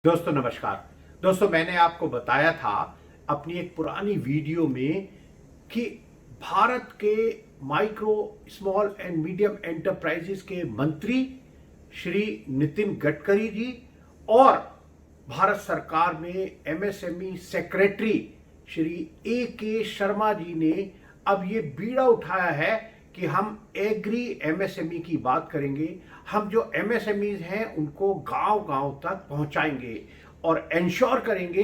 दोस्तों नमस्कार। दोस्तों मैंने आपको बताया था अपनी एक पुरानी वीडियो में कि भारत के micro small and medium enterprises के मंत्री श्री नितिन गडकरी जी और भारत सरकार में एमएसएमई सेक्रेटरी श्री ए के शर्मा जी ने अब ये बीड़ा उठाया है कि हम एग्री एमएसएमई की बात करेंगे। हम जो एमएसएमईज हैं उनको गांव गांव तक पहुंचाएंगे और इंश्योर करेंगे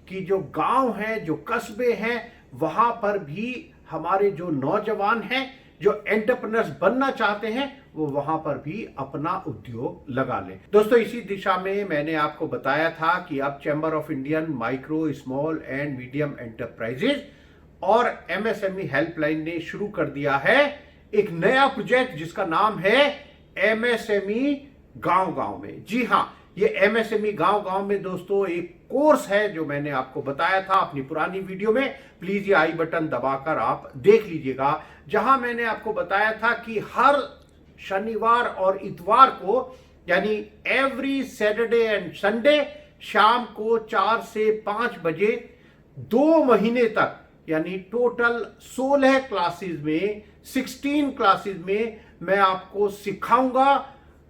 कि जो गांव हैं, जो कस्बे हैं, वहां पर भी हमारे जो नौजवान हैं, जो एंटरप्रेन्योर्स बनना चाहते हैं, वो वहां पर भी अपना उद्योग लगा लें। दोस्तों इसी दिशा में मैंने आपको बताया था कि अब chamber of Indian micro small and medium enterprises और एमएसएमई हेल्पलाइन ने शुरू कर दिया है एक नया प्रोजेक्ट जिसका नाम है एमएसएमई गांव गांव में। जी हां, ये एमएसएमई गांव गांव में दोस्तों एक कोर्स है जो मैंने आपको बताया था अपनी पुरानी वीडियो में। प्लीज ये आई बटन दबाकर आप देख लीजिएगा, जहां मैंने आपको बताया था कि हर शनिवार और इतवार को यानी एवरी सैटरडे एंड संडे शाम को 4 से 5 बजे 2 महीने तक यानी टोटल 16 क्लासेस में 16 क्लासेस में मैं आपको सिखाऊंगा।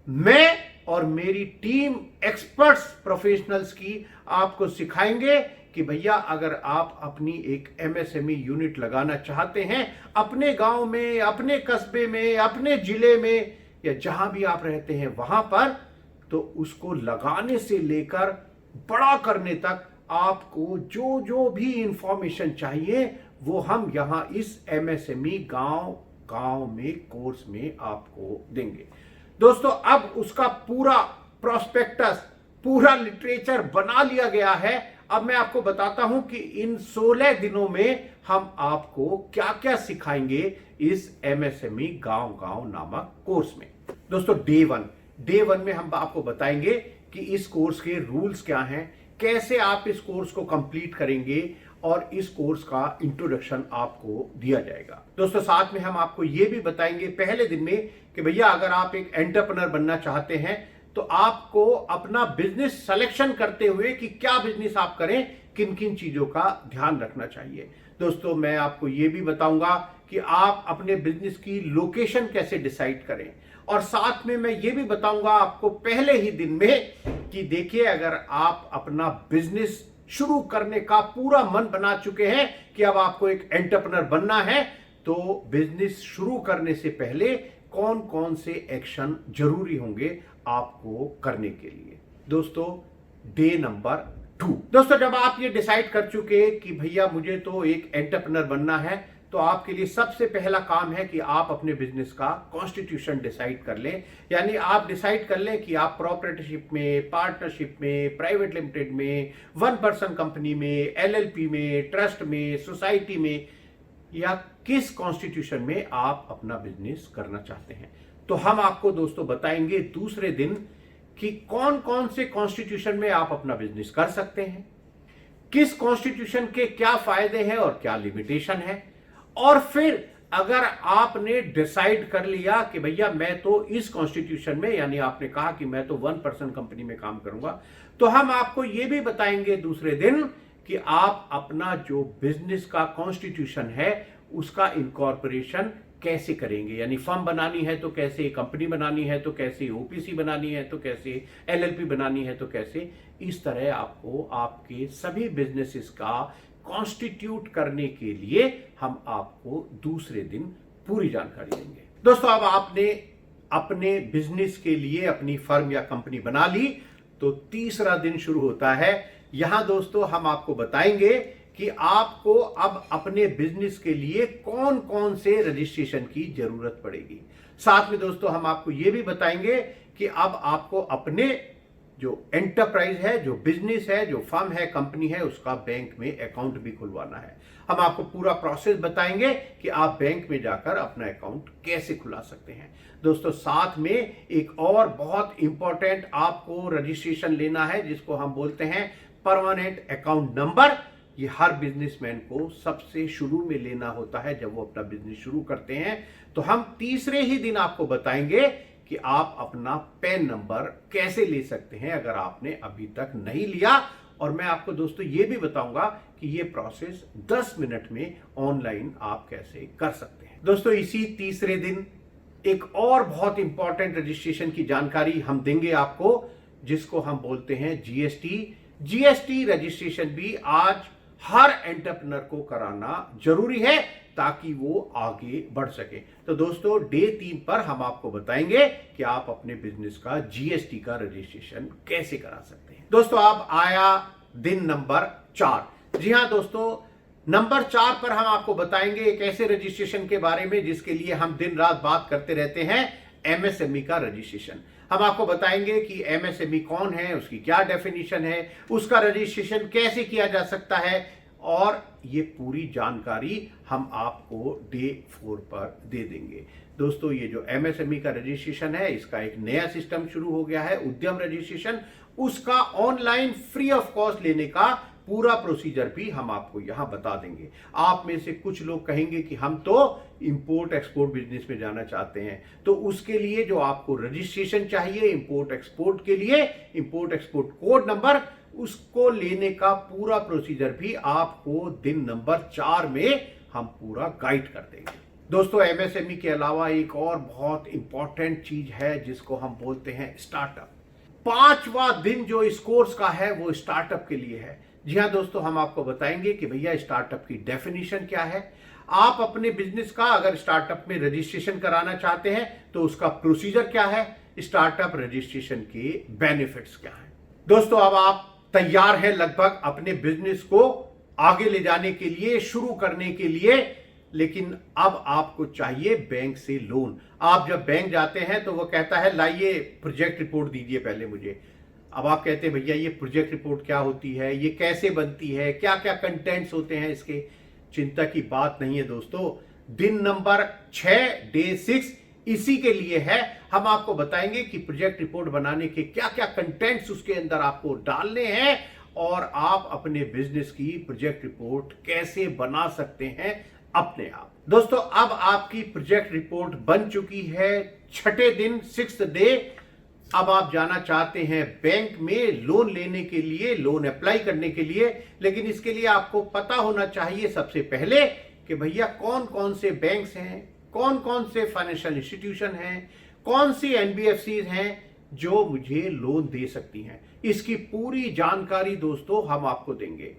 मैं और मेरी टीम एक्सपर्ट्स प्रोफेशनल्स की आपको सिखाएंगे कि भैया अगर आप अपनी एक एमएसएमई यूनिट लगाना चाहते हैं अपने गांव में, अपने कस्बे में, अपने जिले में या जहां भी आप रहते हैं वहां पर, तो उसको लगाने से लेकर बड़ा करने तक आपको जो जो भी इंफॉर्मेशन चाहिए वो हम यहां इस एमएसएमई गांव गांव में कोर्स में आपको देंगे। दोस्तों अब उसका पूरा प्रोस्पेक्टस, पूरा लिटरेचर बना लिया गया है। अब मैं आपको बताता हूं कि इन 16 दिनों में हम आपको क्या क्या सिखाएंगे इस एमएसएमई गांव गांव नामक कोर्स में। दोस्तों डे वन में हम आपको बताएंगे कि इस कोर्स के रूल्स क्या हैं, कैसे आप इस कोर्स को कंप्लीट करेंगे और इस कोर्स का इंट्रोडक्शन आपको दिया जाएगा। दोस्तों साथ में हम आपको यह भी बताएंगे पहले दिन में कि भैया अगर आप एक एंटरप्रेन्योर बनना चाहते हैं तो आपको अपना बिजनेस सिलेक्शन करते हुए कि क्या बिजनेस आप करें, किन किन चीजों का ध्यान रखना चाहिए। दोस्तों मैं आपको यह भी बताऊंगा कि आप अपने बिजनेस की लोकेशन कैसे डिसाइड करें और साथ में मैं ये भी बताऊंगा आपको पहले ही दिन में कि देखिए अगर आप अपना बिजनेस शुरू करने का पूरा मन बना चुके हैं कि अब आपको एक एंटरप्रेन्योर बनना है, तो बिजनेस शुरू करने से पहले कौन कौन से एक्शन जरूरी होंगे आपको करने के लिए। दोस्तों डे नंबर 2। दोस्तों जब आप ये डिसाइड कर चुके कि भैया मुझे तो एक एंटरप्रेन्योर बनना है, तो आपके लिए सबसे पहला काम है कि आप अपने बिजनेस का कॉन्स्टिट्यूशन डिसाइड कर लें। यानी आप डिसाइड कर लें कि आप प्रोप्राइटरशिप में, पार्टनरशिप में, प्राइवेट लिमिटेड में, 1 पर्सन कंपनी में, एलएलपी में, ट्रस्ट में, सोसाइटी में या किस कॉन्स्टिट्यूशन में आप अपना बिजनेस करना चाहते हैं। तो हम आपको दोस्तों बताएंगे दूसरे दिन कि कौन कौन से कॉन्स्टिट्यूशन में आप अपना बिजनेस कर सकते हैं, किस कॉन्स्टिट्यूशन के क्या फायदे हैं और क्या लिमिटेशन है। और फिर अगर आपने डिसाइड कर लिया कि भैया मैं तो इस कॉन्स्टिट्यूशन में, यानी आपने कहा कि मैं तो 1 पर्सन कंपनी में काम करूंगा, तो हम आपको यह भी बताएंगे दूसरे दिन कि आप अपना जो बिजनेस का कॉन्स्टिट्यूशन है उसका इनकॉर्पोरेशन कैसे करेंगे। यानी फर्म बनानी है तो कैसे, कंपनी बनानी है तो कैसे, ओपीसी बनानी है तो कैसे, एलएलपी बनानी है तो कैसे। इस तरह आपको आपके सभी बिजनेसेस का कॉन्स्टिट्यूट करने के लिए हम आपको दूसरे दिन पूरी जानकारी देंगे। दोस्तों अब आपने अपने बिजनेस के लिए अपनी फर्म या कंपनी बना ली, तो तीसरा दिन शुरू होता है। यहां दोस्तों हम आपको बताएंगे कि आपको अब अपने बिजनेस के लिए कौन कौन से रजिस्ट्रेशन की जरूरत पड़ेगी। साथ में दोस्तों हम आपको यह भी बताएंगे कि अब आपको अपने जो एंटरप्राइज है, जो बिजनेस है, जो फर्म है, कंपनी है, उसका बैंक में अकाउंट भी खुलवाना है। हम आपको पूरा प्रोसेस बताएंगे कि आप बैंक में जाकर अपना अकाउंट कैसे खुला सकते हैं। दोस्तों साथ में एक और बहुत इंपॉर्टेंट आपको रजिस्ट्रेशन लेना है जिसको हम बोलते हैं परमानेंट अकाउंट नंबर। ये हर बिजनेसमैन को सबसे शुरू में लेना होता है जब वो अपना बिजनेस शुरू करते हैं। तो हम तीसरे ही दिन आपको बताएंगे कि आप अपना पैन नंबर कैसे ले सकते हैं अगर आपने अभी तक नहीं लिया। और मैं आपको दोस्तों ये भी बताऊंगा कि ये प्रोसेस 10 मिनट में ऑनलाइन आप कैसे कर सकते हैं। दोस्तों इसी तीसरे दिन एक और बहुत इंपॉर्टेंट रजिस्ट्रेशन की जानकारी हम देंगे आपको, जिसको हम बोलते हैं जीएसटी रजिस्ट्रेशन भी आज हर एंटरप्रेन्योर को कराना जरूरी है ताकि वो आगे बढ़ सके। तो दोस्तों डे 3 पर हम आपको बताएंगे कि आप अपने बिजनेस का जीएसटी का रजिस्ट्रेशन कैसे करा सकते हैं। दोस्तों अब आया दिन नंबर 4। जी हां दोस्तों, नंबर 4 पर हम आपको बताएंगे एक ऐसे रजिस्ट्रेशन के बारे में जिसके लिए हम दिन रात बात करते रहते हैं, एमएसएमई का रजिस्ट्रेशन। हम आपको बताएंगे कि एमएसएमई कौन है, उसकी क्या डेफिनेशन है, उसका रजिस्ट्रेशन कैसे किया जा सकता है, और ये पूरी जानकारी हम आपको डे 4 पर दे देंगे। दोस्तों ये जो एमएसएमई का रजिस्ट्रेशन है, इसका एक नया सिस्टम शुरू हो गया है, उद्यम रजिस्ट्रेशन। उसका ऑनलाइन फ्री ऑफ कॉस्ट लेने का पूरा प्रोसीजर भी हम आपको यहां बता देंगे। आप में से कुछ लोग कहेंगे कि हम तो इंपोर्ट एक्सपोर्ट बिजनेस में जाना चाहते हैं, तो उसके लिए जो आपको रजिस्ट्रेशन चाहिए इंपोर्ट एक्सपोर्ट के लिए, इंपोर्ट एक्सपोर्ट कोड नंबर, उसको लेने का पूरा प्रोसीजर भी आपको दिन नंबर 4 में हम पूरा गाइड कर देंगे। दोस्तों एमएसएमई के अलावा एक और बहुत इंपॉर्टेंट चीज है जिसको हम बोलते हैं स्टार्टअप। 5वां दिन जो इस कोर्स का है वो स्टार्टअप के लिए है। जी हां दोस्तों, हम आपको बताएंगे कि भैया स्टार्टअप की डेफिनेशन क्या है, आप अपने बिजनेस का अगर स्टार्टअप में रजिस्ट्रेशन कराना चाहते हैं तो उसका प्रोसीजर क्या है, स्टार्टअप रजिस्ट्रेशन के बेनिफिट्स क्या हैं। दोस्तों अब आप तैयार हैं लगभग अपने बिजनेस को आगे ले जाने के लिए, शुरू करने के लिए, लेकिन अब आपको चाहिए बैंक से लोन। आप जब बैंक जाते हैं तो वो कहता है लाइए प्रोजेक्ट रिपोर्ट दीजिए पहले मुझे। अब आप कहते हैं भैया ये प्रोजेक्ट रिपोर्ट क्या होती है, ये कैसे बनती है, क्या क्या कंटेंट्स होते हैं इसके। चिंता की बात नहीं है दोस्तों, दिन नंबर 6 डे 6 इसी के लिए है। हम आपको बताएंगे कि प्रोजेक्ट रिपोर्ट बनाने के क्या क्या कंटेंट्स उसके अंदर आपको डालने हैं और आप अपने बिजनेस की प्रोजेक्ट रिपोर्ट कैसे बना सकते हैं अपने आप। दोस्तों अब आपकी प्रोजेक्ट रिपोर्ट बन चुकी है 6ठे दिन 6th डे। अब आप जाना चाहते हैं बैंक में लोन लेने के लिए, लोन अप्लाई करने के लिए, लेकिन इसके लिए आपको पता होना चाहिए सबसे पहले कि भैया कौन कौन से बैंक्स हैं, कौन कौन से फाइनेंशियल इंस्टीट्यूशन हैं, कौन सी एनबीएफसीज हैं जो मुझे लोन दे सकती हैं। इसकी पूरी जानकारी दोस्तों हम आपको देंगे।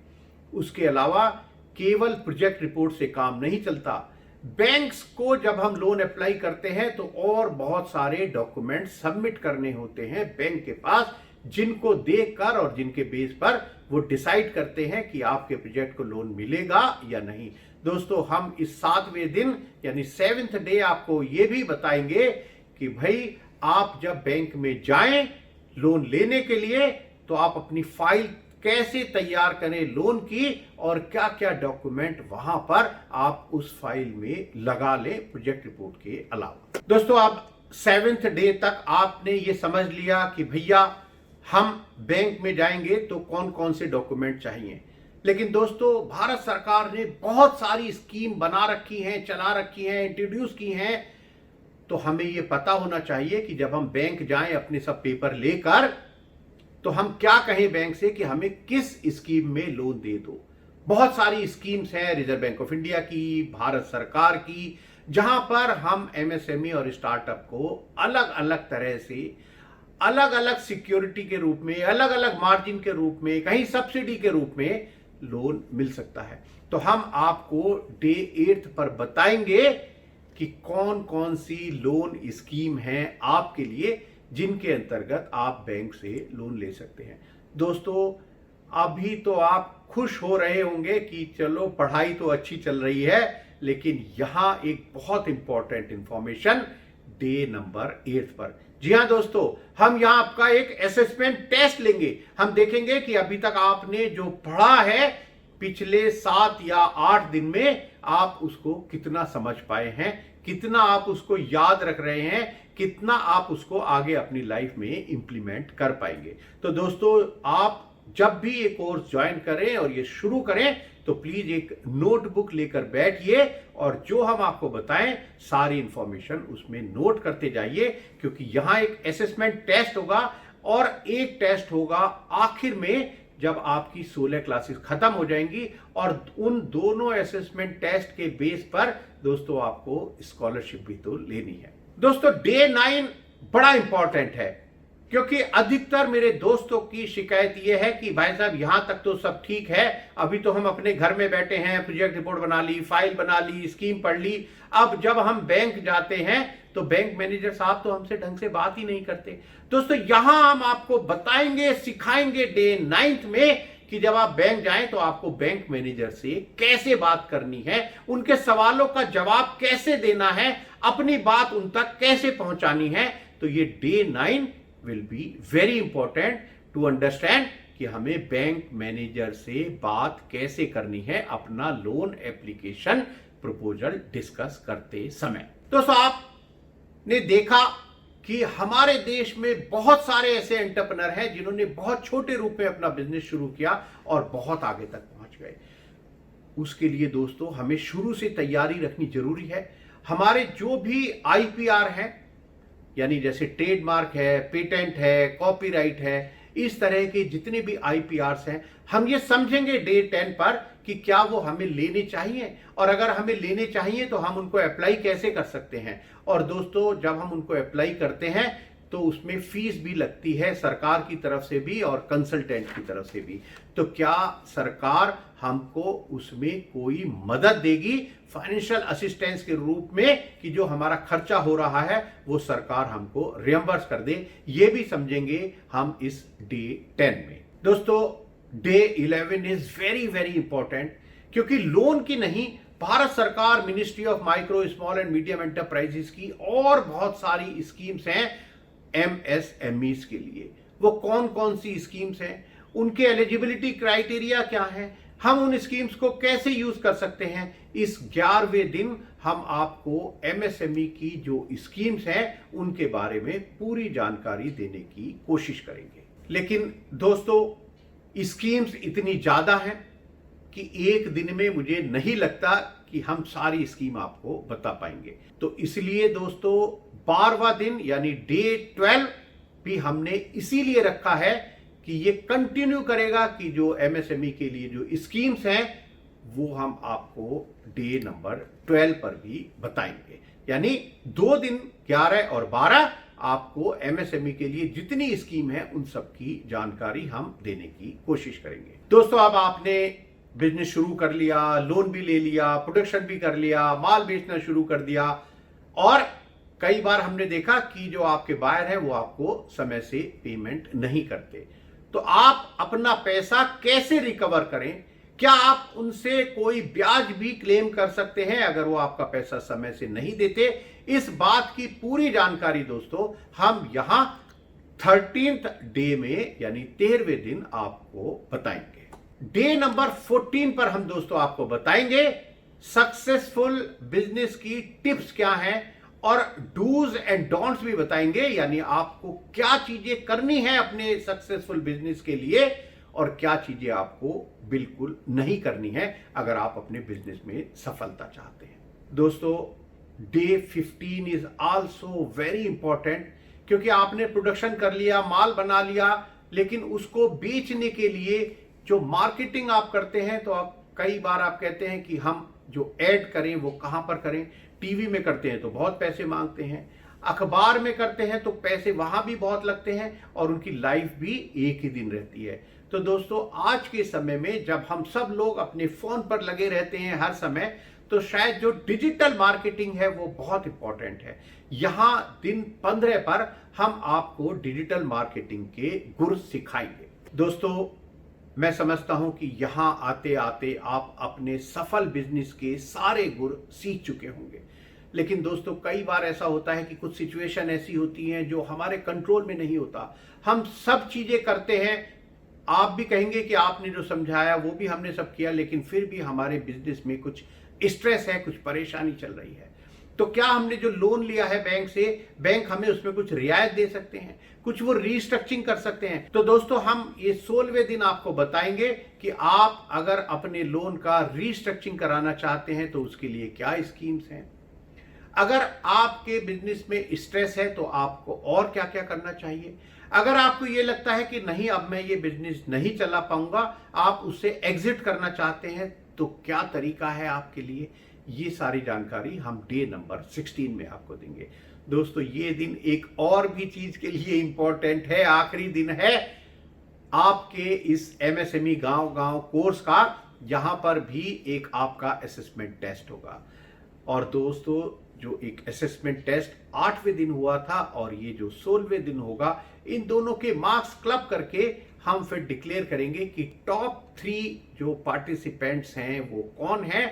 उसके अलावा केवल प्रोजेक्ट रिपोर्ट से काम नहीं चलता, बैंक्स को जब हम लोन अप्लाई करते हैं तो और बहुत सारे डॉक्यूमेंट सबमिट करने होते हैं बैंक के पास, जिनको देखकर और जिनके बेस पर वो डिसाइड करते हैं कि आपके प्रोजेक्ट को लोन मिलेगा या नहीं। दोस्तों हम इस 7वें दिन यानी 7th डे आपको ये भी बताएंगे कि भाई आप जब बैंक में जाएं लोन लेने के लिए तो आप अपनी फाइल कैसे तैयार करें लोन की, और क्या क्या डॉक्यूमेंट वहां पर आप उस फाइल में लगा लें प्रोजेक्ट रिपोर्ट के अलावा। दोस्तों अब 7th डे तक आपने ये समझ लिया कि भैया हम बैंक में जाएंगे तो कौन कौन से डॉक्यूमेंट चाहिए। लेकिन दोस्तों भारत सरकार ने बहुत सारी स्कीम बना रखी हैं, चला रखी हैं, इंट्रोड्यूस की हैं, तो हमें ये पता होना चाहिए कि जब हम बैंक जाएं अपने सब पेपर लेकर तो हम क्या कहें बैंक से कि हमें किस स्कीम में लोन दे दो। बहुत सारी स्कीम्स हैं रिजर्व बैंक ऑफ इंडिया की, भारत सरकार की, जहां पर हम एमएसएमई और स्टार्टअप को अलग अलग तरह से, अलग अलग सिक्योरिटी के रूप में, अलग अलग मार्जिन के रूप में, कहीं सब्सिडी के रूप में लोन मिल सकता है। तो हम आपको डे 8 पर बताएंगे कि कौन कौन सी लोन स्कीम है आपके लिए जिनके अंतर्गत आप बैंक से लोन ले सकते हैं। दोस्तों अभी तो आप खुश हो रहे होंगे कि चलो पढ़ाई तो अच्छी चल रही है, लेकिन यहां एक बहुत इंपॉर्टेंट इंफॉर्मेशन डे नंबर 8 पर। जी हां दोस्तों, हम यहां आपका एक असेसमेंट टेस्ट लेंगे। हम देखेंगे कि अभी तक आपने जो पढ़ा है पिछले 7 या 8 दिन में आप उसको कितना समझ पाए हैं, कितना आप उसको याद रख रहे हैं, कितना आप उसको आगे अपनी लाइफ में इंप्लीमेंट कर पाएंगे। तो दोस्तों आप जब भी ये कोर्स ज्वाइन करें और ये शुरू करें तो प्लीज एक नोटबुक लेकर बैठिए और जो हम आपको बताएं सारी इंफॉर्मेशन उसमें नोट करते जाइए, क्योंकि यहां एक असेसमेंट टेस्ट होगा और एक टेस्ट होगा आखिर में जब आपकी 16 क्लासेस खत्म हो जाएंगी, और उन दोनों असेसमेंट टेस्ट के बेस पर दोस्तों आपको स्कॉलरशिप भी तो लेनी है। दोस्तों डे 9 बड़ा इंपॉर्टेंट है, क्योंकि अधिकतर मेरे दोस्तों की शिकायत यह है कि भाई साहब यहां तक तो सब ठीक है, अभी तो हम अपने घर में बैठे हैं, प्रोजेक्ट रिपोर्ट बना ली, फाइल बना ली, स्कीम पढ़ ली, अब जब हम बैंक जाते हैं तो बैंक मैनेजर साहब तो हमसे ढंग से बात ही नहीं करते। दोस्तों यहां हम आपको बताएंगे, सिखाएंगे डे 9 में कि जब आप बैंक जाएं तो आपको बैंक मैनेजर से कैसे बात करनी है, उनके सवालों का जवाब कैसे देना है, अपनी बात उन तक कैसे पहुंचानी है। तो ये day 9 will be very important to understand कि हमें बैंक मैनेजर से बात कैसे करनी है अपना लोन एप्लीकेशन प्रपोजल डिस्कस करते समय। दोस्तों आपने देखा कि हमारे देश में बहुत सारे ऐसे एंटरप्रेन्योर हैं जिन्होंने बहुत छोटे रूप में अपना बिजनेस शुरू किया और बहुत आगे तक पहुंच गए। उसके लिए दोस्तों हमें शुरू से तैयारी रखनी जरूरी है। हमारे जो भी आईपीआर हैं, यानी जैसे ट्रेडमार्क है, पेटेंट है, कॉपीराइट है, इस तरह के जितने भी आईपीआर्स हैं, हम ये समझेंगे डे 10 पर कि क्या वो हमें लेने चाहिए, और अगर हमें लेने चाहिए तो हम उनको अप्लाई कैसे कर सकते हैं। और दोस्तों जब हम उनको अप्लाई करते हैं तो उसमें फीस भी लगती है सरकार की तरफ से भी और कंसल्टेंट की तरफ से भी। तो क्या सरकार हमको उसमें कोई मदद देगी फाइनेंशियल असिस्टेंस के रूप में, कि जो हमारा खर्चा हो रहा है वो सरकार हमको रियम्बर्स कर दे, ये भी समझेंगे हम इस डे 10 में। दोस्तों day 11 is very very important, क्योंकि लोन की नहीं, भारत सरकार ministry of micro small and medium enterprises की और बहुत सारी स्कीम्स हैं एमएसएमईज के लिए। वो कौन कौन सी स्कीम्स हैं, उनके एलिजिबिलिटी क्राइटेरिया क्या है, हम उन स्कीम्स को कैसे यूज कर सकते हैं, इस 11वें दिन हम आपको एमएसएमई की जो स्कीम्स हैं उनके बारे में पूरी जानकारी देने की कोशिश करेंगे। लेकिन दोस्तों स्कीम्स इतनी ज्यादा हैं कि एक दिन में मुझे नहीं लगता कि हम सारी स्कीम आपको बता पाएंगे। तो इसलिए दोस्तों 12वां दिन यानी डे 12 भी हमने इसीलिए रखा है कि ये कंटिन्यू करेगा कि जो एमएसएमई के लिए जो स्कीम्स हैं वो हम आपको डे नंबर 12 पर भी बताएंगे। यानी 2 दिन 11 और 12 आपको एमएसएमई के लिए जितनी स्कीम है उन सब की जानकारी हम देने की कोशिश करेंगे। दोस्तों अब आपने बिजनेस शुरू कर लिया, लोन भी ले लिया, प्रोडक्शन भी कर लिया, माल बेचना शुरू कर दिया, और कई बार हमने देखा कि जो आपके बायर हैं वो आपको समय से पेमेंट नहीं करते। तो आप अपना पैसा कैसे रिकवर करें, क्या आप उनसे कोई ब्याज भी क्लेम कर सकते हैं अगर वो आपका पैसा समय से नहीं देते, इस बात की पूरी जानकारी दोस्तों हम यहां 13th डे में यानी 13वें दिन आपको बताएंगे। डे नंबर 14 पर हम दोस्तों आपको बताएंगे सक्सेसफुल बिजनेस की टिप्स क्या हैं और डूज एंड डोंट्स भी बताएंगे, यानी आपको क्या चीजें करनी है अपने सक्सेसफुल बिजनेस के लिए और क्या चीजें आपको बिल्कुल नहीं करनी है अगर आप अपने बिजनेस में सफलता चाहते हैं। दोस्तों day 15 is also very important, क्योंकि आपने प्रोडक्शन कर लिया, माल बना लिया, लेकिन उसको बेचने के लिए जो मार्केटिंग आप करते हैं, तो आप कई बार आप कहते हैं कि हम जो ऐड करें वो कहां पर करें। टीवी में करते हैं तो बहुत पैसे मांगते हैं, अखबार में करते हैं तो पैसे वहां भी बहुत लगते हैं और उनकी लाइफ भी एक ही दिन रहती है। तो दोस्तों आज के समय में जब हम सब लोग अपने फोन पर लगे रहते हैं हर समय, तो शायद जो डिजिटल मार्केटिंग है वो बहुत इंपॉर्टेंट है। यहां दिन 15 पर हम आपको डिजिटल मार्केटिंग के गुर सिखाएंगे। दोस्तों मैं समझता हूं कि यहां आते आते आप अपने सफल बिजनेस के सारे गुर सीख चुके होंगे। लेकिन दोस्तों कई बार ऐसा होता है कि कुछ सिचुएशन ऐसी होती हैं जो हमारे कंट्रोल में नहीं होता। हम सब चीजें करते हैं, आप भी कहेंगे कि आपने जो समझाया वो भी हमने सब किया, लेकिन फिर भी हमारे बिजनेस में कुछ स्ट्रेस है, कुछ परेशानी चल रही है। तो क्या हमने जो लोन लिया है बैंक से, बैंक हमें उसमें कुछ रियायत दे सकते हैं, कुछ वो रीस्ट्रक्चरिंग कर सकते हैं? तो दोस्तों हम ये 16वें दिन आपको बताएंगे कि आप अगर अपने लोन का रीस्ट्रक्चरिंग कराना चाहते हैं तो उसके लिए क्या स्कीम्स हैं। अगर आपके बिजनेस में स्ट्रेस है तो आपको और क्या क्या करना चाहिए। अगर आपको ये लगता है कि नहीं अब मैं ये बिजनेस नहीं चला पाऊंगा, आप उससे एग्जिट करना चाहते हैं, तो क्या तरीका है आपके लिए, ये सारी जानकारी हम डे नंबर 16 में आपको देंगे। दोस्तों ये दिन एक और भी चीज के लिए इंपॉर्टेंट है, आखिरी दिन है आपके इस एमएसएमई गांव गांव कोर्स का, यहां पर भी एक आपका असेसमेंट टेस्ट होगा। और दोस्तों जो एक असेसमेंट टेस्ट 8वें दिन हुआ था और ये जो 16वें दिन होगा, इन दोनों के मार्क्स क्लब करके हम फिर डिक्लेयर करेंगे कि टॉप 3 जो पार्टिसिपेंट्स हैं वो कौन हैं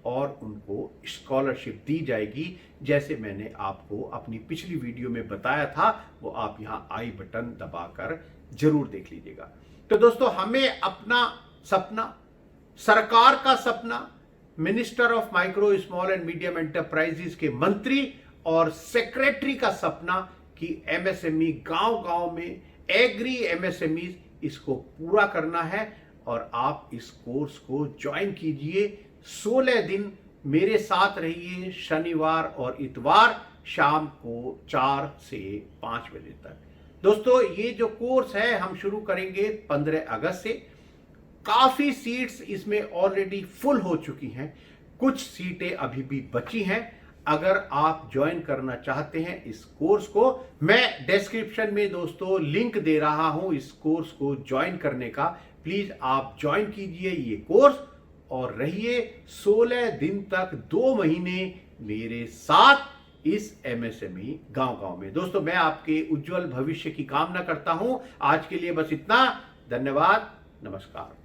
और उनको स्कॉलरशिप दी जाएगी। जैसे मैंने आपको अपनी पिछली वीडियो में बताया था, वो आप यहां आई बटन दबाकर जरूर देख लीजिएगा। तो दोस्तों हमें अपना सपना, सरकार का सपना, minister of micro small and medium enterprises के मंत्री और सेक्रेटरी का सपना कि एमएसएमई गांव गांव में एग्री एमएसएमई इसको पूरा करना है। और आप इस कोर्स को ज्वाइन कीजिए, 16 दिन मेरे साथ रहिए, शनिवार और इतवार शाम को 4 से 5 बजे तक। दोस्तों ये जो कोर्स है हम शुरू करेंगे 15 अगस्त से। काफी सीट्स इसमें ऑलरेडी फुल हो चुकी हैं, कुछ सीटें अभी भी बची हैं। अगर आप ज्वाइन करना चाहते हैं इस कोर्स को, मैं डिस्क्रिप्शन में दोस्तों लिंक दे रहा हूं इस कोर्स को ज्वाइन करने का। प्लीज आप ज्वाइन कीजिए ये कोर्स और रहिए 16 दिन तक 2 महीने मेरे साथ इस एमएसएमई गांव गांव में। दोस्तों मैं आपके उज्जवल भविष्य की कामना करता हूं। आज के लिए बस इतना। धन्यवाद, नमस्कार।